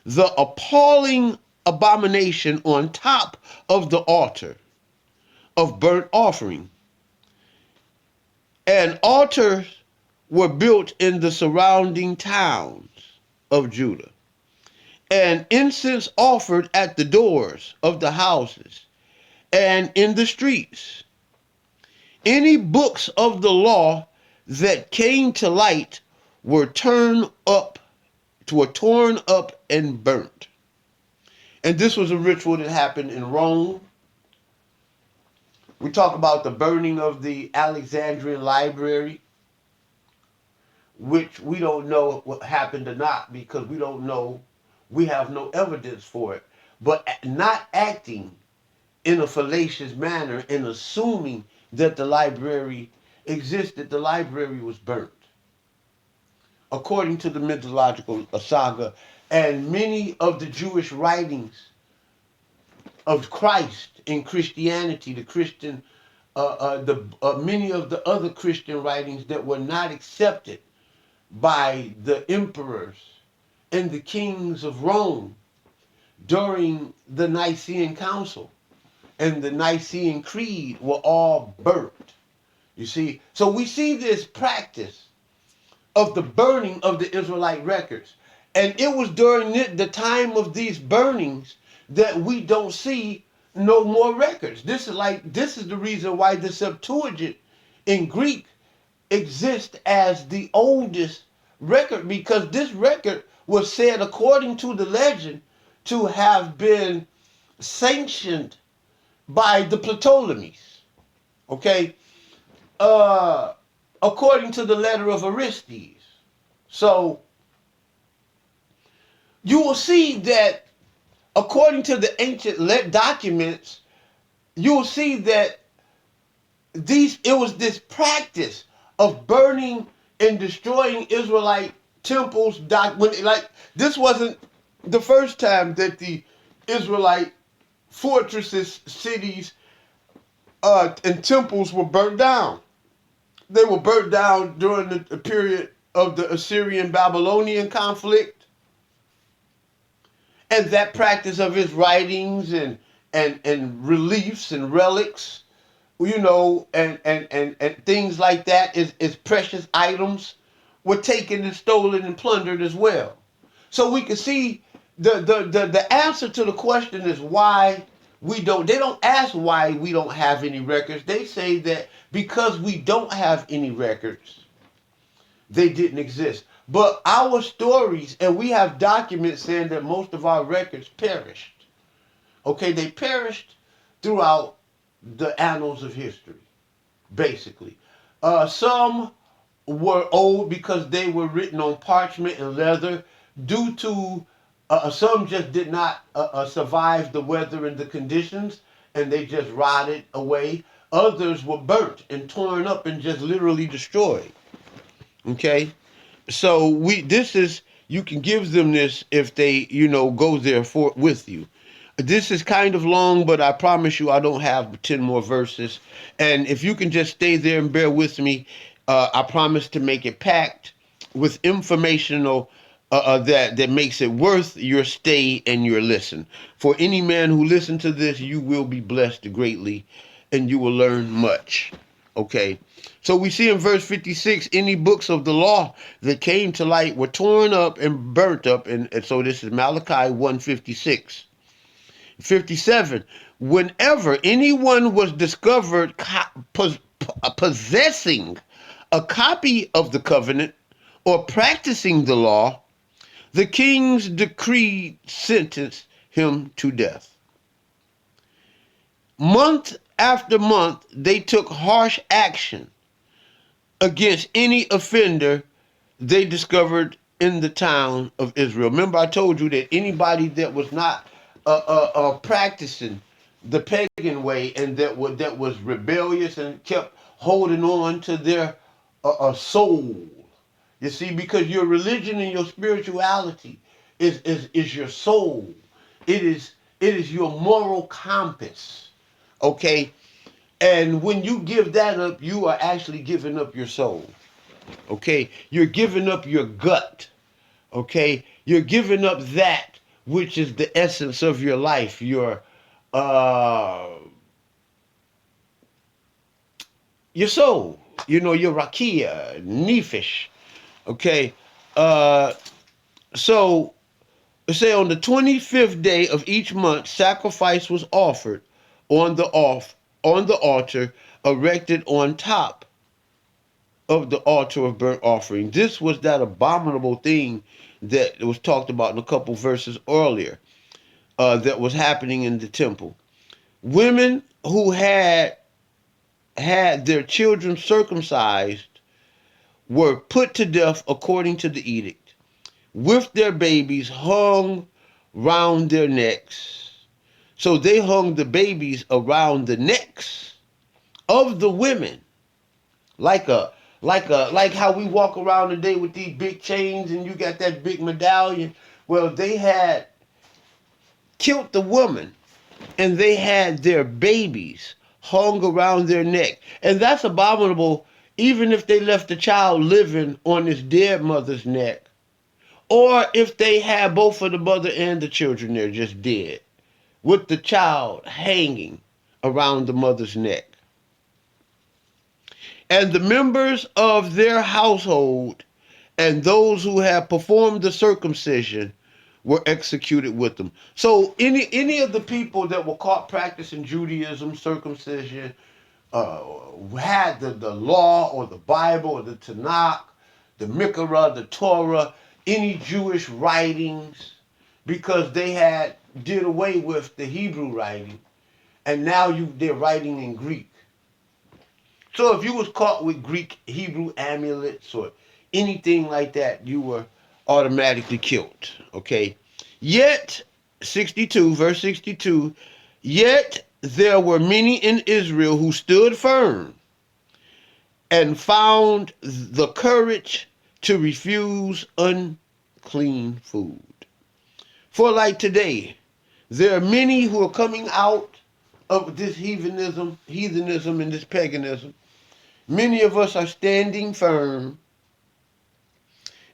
the appalling abomination on top of the altar of burnt offering. And altars were built in the surrounding towns of Judah, and incense offered at the doors of the houses and in the streets. Any books of the law that came to light were torn up and burnt. And this was a ritual that happened in Rome. We talk about the burning of the Alexandrian library, which we don't know what happened or not, because we don't know. We have no evidence for it. But not acting in a fallacious manner and assuming that the library existed, the library was burnt, according to the mythological saga. And many of the Jewish writings of Christ in Christianity, many of the other Christian writings that were not accepted by the emperors and the kings of Rome during the Nicene Council and the Nicene Creed were all burnt. You see? So we see this practice of the burning of the Israelite records. And it was during the time of these burnings that we don't see no more records. This is the reason why the Septuagint in Greek exists as the oldest record, because this record was said, according to the legend, to have been sanctioned by the Ptolemies. Okay? According to the letter of Aristides. So you will see that according to the ancient documents, you will see that it was this practice of burning and destroying Israelite temples. This wasn't the first time that the Israelite fortresses, cities, and temples were burnt down. They were burnt down during the period of the Assyrian-Babylonian conflict. And that practice of his writings and reliefs and relics, and things like that, is precious items, were taken and stolen and plundered as well. So we can see the answer to the question is why they don't ask why we don't have any records. They say that because we don't have any records, they didn't exist. But our stories, and we have documents saying that most of our records perished. Okay, they perished throughout the annals of history, basically. Some were old because they were written on parchment and leather due to some just did not survive the weather and the conditions, and they just rotted away. Others were burnt and torn up and just literally destroyed. Okay, so this is, you can give them this if they go there for with you. This is kind of long, but I promise you I don't have 10 more verses. And if you can just stay there and bear with me, I promise to make it packed with informational that makes it worth your stay and your listen. For any man who listens to this, you will be blessed greatly and you will learn much. Okay. So we see in verse 56, any books of the law that came to light were torn up and burnt up. And so this is Malachi 1:56. 57, whenever anyone was discovered possessing a copy of the covenant or practicing the law, the king's decree sentenced him to death. Month after month, they took harsh action against any offender they discovered in the town of Israel. Remember, I told you that anybody that was not practicing the pagan way and that was rebellious and kept holding on to their soul. You see, because your religion and your spirituality is your soul. It is your moral compass. Okay? And when you give that up, you are actually giving up your soul. Okay? You're giving up your gut. Okay? You're giving up that which is the essence of your life, your soul. Your rakia, nephesh. Okay? So say on the 25th day of each month, sacrifice was offered on the altar erected on top of the altar of burnt offering. This was that abominable thing that was talked about in a couple verses earlier, that was happening in the temple. Women who had their children circumcised were put to death according to the edict, with their babies hung round their necks. So they hung the babies around the necks of the women, like how we walk around today with these big chains and you got that big medallion. Well, they had killed the woman and they had their babies hung around their neck. And that's abominable, even if they left the child living on his dead mother's neck, or if they had both of the mother and the children there just dead, with the child hanging around the mother's neck. And the members of their household and those who had performed the circumcision were executed with them. So any of the people that were caught practicing Judaism, circumcision, had the law or the Bible or the Tanakh, the Mikra, the Torah, any Jewish writings, because they had did away with the Hebrew writing, and now they're writing in Greek. So if you was caught with Greek Hebrew amulets or anything like that, you were automatically killed. Okay. Yet, 62, verse 62, yet there were many in Israel who stood firm and found the courage to refuse unclean food. For like today, there are many who are coming out of this heathenism and this paganism. Many of us are standing firm,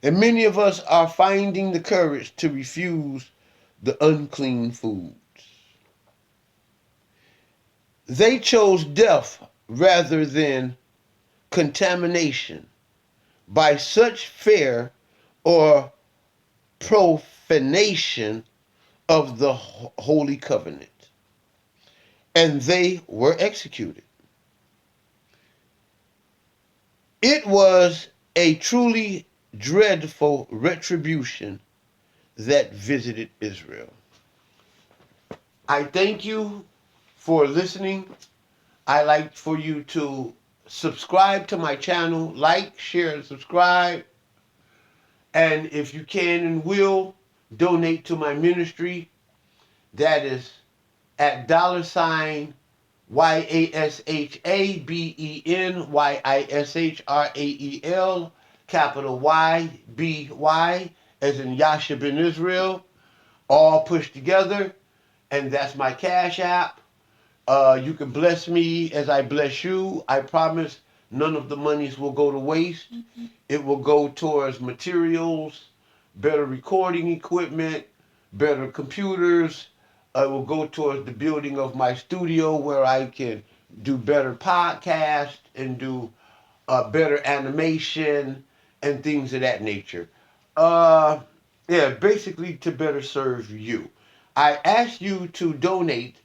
and many of us are finding the courage to refuse the unclean foods. They chose death rather than contamination by such fear or profanation of the Holy Covenant, and they were executed. It was a truly dreadful retribution that visited Israel. I thank you for listening. I like for you to subscribe to my channel, like, share, and subscribe. And if you can and will, donate to my ministry. That is at $YASHABEN capital YBY as in Yasha Ben Yishrael, all pushed together, and that's my Cash App. You can bless me as I bless you. I promise none of the monies will go to waste. It will go towards materials, better recording equipment, better computers. It will go towards the building of my studio where I can do better podcasts and do better animation and things of that nature. Uh, yeah, basically to better serve you. I ask you to donate.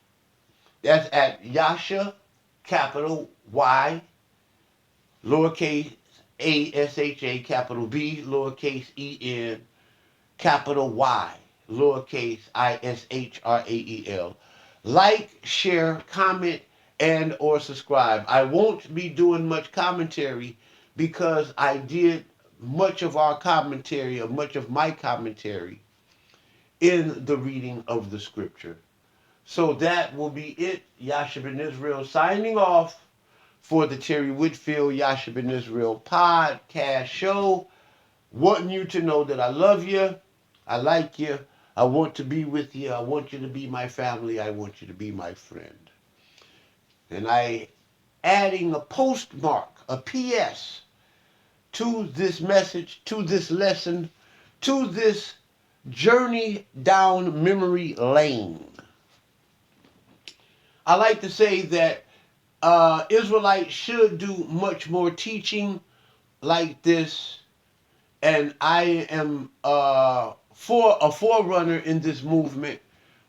That's at Yasha, capital Y, lowercase ASHA, capital B, lowercase EN, capital Y, lowercase ISHRAEL. Like, share, comment, and or subscribe. I won't be doing much commentary because I did much of our commentary, or much of my commentary, in the reading of the scripture. So that will be it. Yasha Ben Yishrael signing off for the Terry Whitfield Yasha Ben Yishrael podcast show. Wanting you to know that I love you, I like you, I want to be with you, I want you to be my family, I want you to be my friend. And I adding a postmark, a PS, to this message, to this lesson, to this journey down memory lane. I like to say that Israelites should do much more teaching like this, and I am for a forerunner in this movement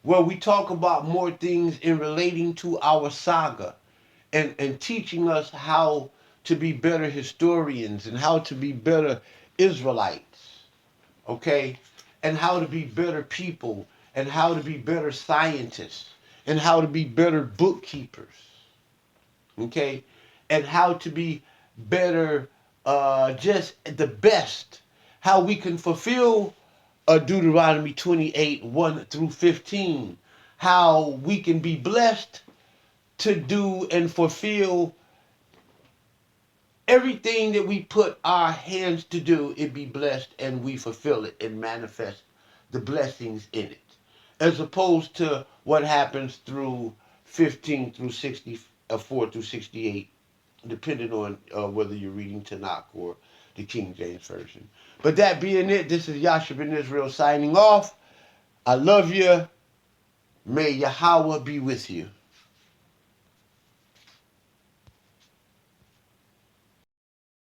where we talk about more things in relating to our saga and teaching us how to be better historians and how to be better Israelites, okay? And how to be better people and how to be better scientists and how to be better bookkeepers, okay? And how to be better, just the best, how we can fulfill Deuteronomy 28, 1 through 15, how we can be blessed to do and fulfill everything that we put our hands to do, it be blessed and we fulfill it and manifest the blessings in it. As opposed to what happens through 15 through 64 through 68, depending on whether you're reading Tanakh or the King James Version. But that being it, this is Yasha Ben Yishrael signing off. I love you. May Yahweh be with you.